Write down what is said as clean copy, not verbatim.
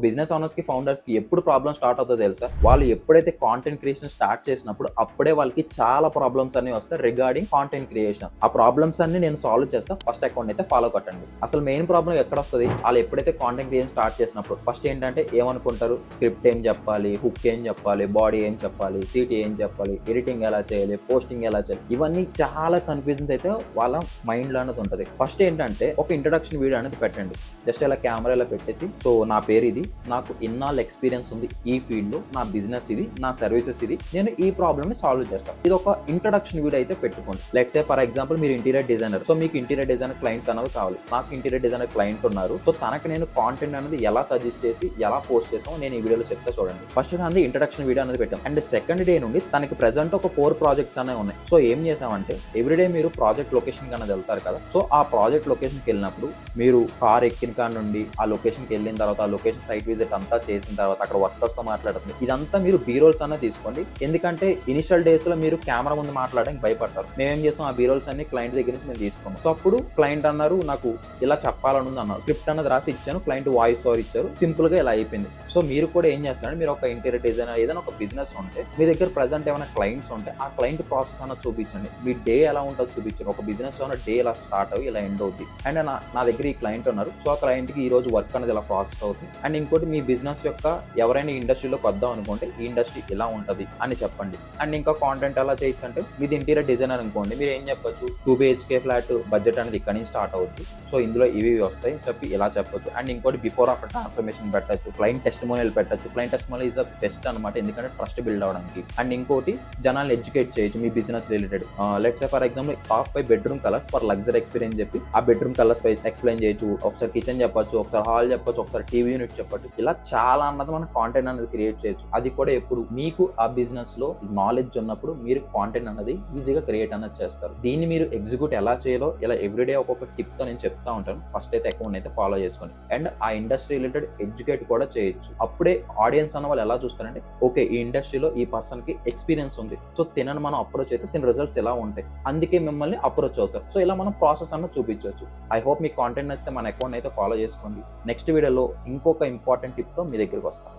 Business owners కి founders కి ఎప్పుడు ప్రాబ్లం స్టార్ట్ అవుతుందో తెలుసా? వాళ్ళు ఎప్పుడైతే కాంటెంట్ క్రియేషన్ స్టార్ట్ చేసినప్పుడు అప్పుడే వాళ్ళకి చాలా ప్రాబ్లమ్స్ అన్ని వస్తాయి రిగార్డింగ్ కాంటెంట్ క్రియేషన్. ఆ ప్రాబ్లమ్స్ అన్ని నేను సాల్వ్ చేస్తా. ఫస్ట్ అకౌంట్ అయితే ఫాలో కొట్టండి. అసలు మెయిన్ ప్రాబ్లం ఎక్కడ వస్తుంది? వాళ్ళు ఎప్పుడైతే కాంటెంట్ క్రియేషన్ స్టార్ట్ చేసినప్పుడు ఫస్ట్ ఏంటంటే ఏమనుకుంటారు? స్క్రిప్ట్ ఏం చెప్పాలి, హుక్ ఏం చెప్పాలి, బాడీ ఏం చెప్పాలి, సిటీ ఏం చెప్పాలి, ఎడిటింగ్ ఎలా చేయాలి, పోస్టింగ్ ఎలా చేయాలి, ఇవన్నీ చాలా కన్ఫ్యూజన్స్ అయితే వాళ్ళ మైండ్ లో అనేది ఉంటుంది. ఫస్ట్ ఏంటంటే ఒక ఇంట్రడక్షన్ వీడియో అనేది పెట్టండి. జస్ట్ ఇలా కెమెరా ఇలా పెట్టేసి, సో నా పేరు ఇది, నాకు ఇన్నాళ్ళ ఎక్స్పీరియన్స్ ఉంది ఈ ఫీల్డ్ లో, నా బిజినెస్ ఇది, నా సర్వీసెస్ ఇది, నేను ఈ ప్రాబ్లమ్ ని సాల్వ్ చేస్తాను. ఇది ఒక ఇంట్రడక్షన్ వీడియో అయితే పెట్టుకోండి. లెట్స్ సే ఫర్ ఎగ్జాంపుల్ మీరు ఇంటీరియర్ డిజైనర్, సో మీకు ఇంటీరియర్ డిజైనర్ క్లయింట్స్ అనేది కావాలి. నాకు ఇంటీరియర్ డిజైనర్ క్లయింట్ ఉన్నారు, సో తనకి నేను కాంటెంట్ అనేది ఎలా సజెస్ట్ చేసి ఎలా పోస్ట్ చేస్తామో నేను ఈ వీడియోలో చెప్తా చూడండి. ఫస్ట్ అనేది ఇంట్రడక్షన్ వీడియో అనేది పెట్టాం. అండ్ సెకండ్ డే నుండి తనకి ప్రెసెంట్ ఒక 4 ప్రాజెక్ట్స్ అనేవి ఉన్నాయి. సో ఏం చేసామంటే ఎవ్రీడే మీరు ప్రాజెక్ట్ లొకేషన్ కన్నా వెళ్తారు కదా, సో ఆ ప్రాజెక్ట్ లొకేషన్కి వెళ్ళినప్పుడు మీరు కార్ ఎక్కిన కాడ నుండి ఆ లొకేషన్కి వెళ్ళిన తర్వాత ఆ లొకేషన్ సైట్ విజిట్ అంతా చేసిన తర్వాత అక్కడ వర్కర్స్ తో మాట్లాడుతుంది, ఇదంతా మీరు బీరోల్స్ అన్న తీసుకోండి. ఎందుకంటే ఇనిషియల్ డేస్ లో మీరు కెమెరా ముందు మాట్లాడడానికి భయపడతారు. మేమేం చేస్తాం, ఆ బీరోల్స్ అన్ని క్లయింట్ దగ్గర నుంచి మేము తీసుకున్నాం. సో అప్పుడు క్లయింట్ అన్నారు నాకు ఇలా చెప్పాలని ఉంది అన్నారు, స్క్రిప్ట్ అన్నది రాసి ఇచ్చాను, క్లయింట్ వాయిస్ ఓవర్ ఇచ్చారు, సింపుల్ గా ఇలా అయిపోయింది. సో మీరు కూడా ఏం చేస్తారంటే మీరు ఒక ఇంటీరియర్ డిజైనర్ ఏదైనా ఒక బిజినెస్ ఉంటే మీ దగ్గర ప్రెసెంట్ ఏమైనా క్లయింట్స్ ఉంటే ఆ క్లయింట్ ప్రాసెస్ అన్నది చూపించండి. మీ డే ఎలా ఉంటుందో చూపించండి. ఒక బిజినెస్ లో డే ఇలా స్టార్ట్ అవ్వి ఇలా ఎండ్ అవుతుంది. అండ్ నా దగ్గర ఈ క్లయింట్ ఉన్నారు, సో ఆ క్లయింట్ కి ఈ రోజు వర్క్ అనేది ఇలా ప్రాసెస్ అవుతుంది. అండ్ ఇంకోటి మీ బిజినెస్ యొక్క ఎవరైనా ఇండస్ట్రీలోకి వద్దాం అనుకుంటే ఈ ఇండస్ట్రీ ఇలా ఉంటది అని చెప్పండి. అండ్ ఇంకా కాంటెంట్ ఎలా చేయొచ్చు అంటే మీది ఇంటీరియర్ డిజైనర్ అనుకోండి, మీరు ఏం చెప్పొచ్చు, 2 BHK ఫ్లాట్ బడ్జెట్ అనేది ఇక్కడ నుంచి స్టార్ట్ అవుతుంది, సో ఇందులో ఇవి వస్తాయి చెప్పి ఇలా చెప్పొచ్చు. అండ్ ఇంకోటి బిఫోర్ ఆఫ్టర్ ట్రాన్స్ఫర్మేషన్ పెట్టచ్చు, క్లయింట్ టెస్టిమోనియల్ పెట్టచ్చు. Client testimonial is the best అనమాట, ఎందుకంటే ట్రస్ట్ బిల్డ్ అవడానికి. అండ్ ఇంకోటి జనాలను ఎడ్యుకేట్ చేయొచ్చు మీ business related. Let's say for example top 5 bedroom colours for luxury experience చెప్పి ఆ బెడ్రూమ్ కలర్స్ ఎక్స్ప్లెయిన్ చేయొచ్చు. ఒకసారి కిచెన్ చెప్పొచ్చు, ఒకసారి హాల్ చెప్పొచ్చు, ఒకసారి టీవీ యూనిట్ చెప్పొచ్చు. ఇలా చాలా అన్నది మనం కాంటెంట్ అనేది క్రియేట్ చేయొచ్చు. అది కూడా ఎప్పుడు మీకు ఆ బిజినెస్ లో నాలెడ్జ్ ఉన్నప్పుడు మీరు కాంటెంట్ అనేది ఈజీగా క్రియేట్ అనేది చేస్తారు. దీన్ని మీరు ఎగ్జిక్యూట్ ఎలా చేయాలో ఇలా ఎవ్రీడే ఒక్కొక్క టిప్ తో నేను చెప్తా ఉంటాను. ఫస్ట్ అయితే అకౌంట్ అయితే ఫాలో చేసుకోండి. అండ్ ఆ ఇండస్ట్రీ రిలేటెడ్ ఎడ్యుకేట్ కూడా చేయొచ్చు. అప్పుడే ఆడియన్స్ అన్న వాళ్ళు ఎలా చూస్తారంటే ఓకే ఈ ఇండస్ట్రీలో ఈ పర్సన్ కి ఎక్స్పీరియన్స్ ఉంది, సో తినని మనం అప్రోచ్ అయితే తిన రిజల్ట్స్ ఎలా ఉంటాయి, అందుకే మిమ్మల్ని అప్రోచ్ అవుతారు. సో ఇలా మనం ప్రాసెస్ అన్న చూపించవచ్చు. ఐ హోప్ మీ కాంటెంట్ నచ్చితే మన అకౌంట్ అయితే ఫాలో చేసుకోండి. నెక్స్ట్ వీడియోలో ఇంకొక ఇంపార్టెంట్ టిప్ తో మీ దగ్గరికి వస్తాను.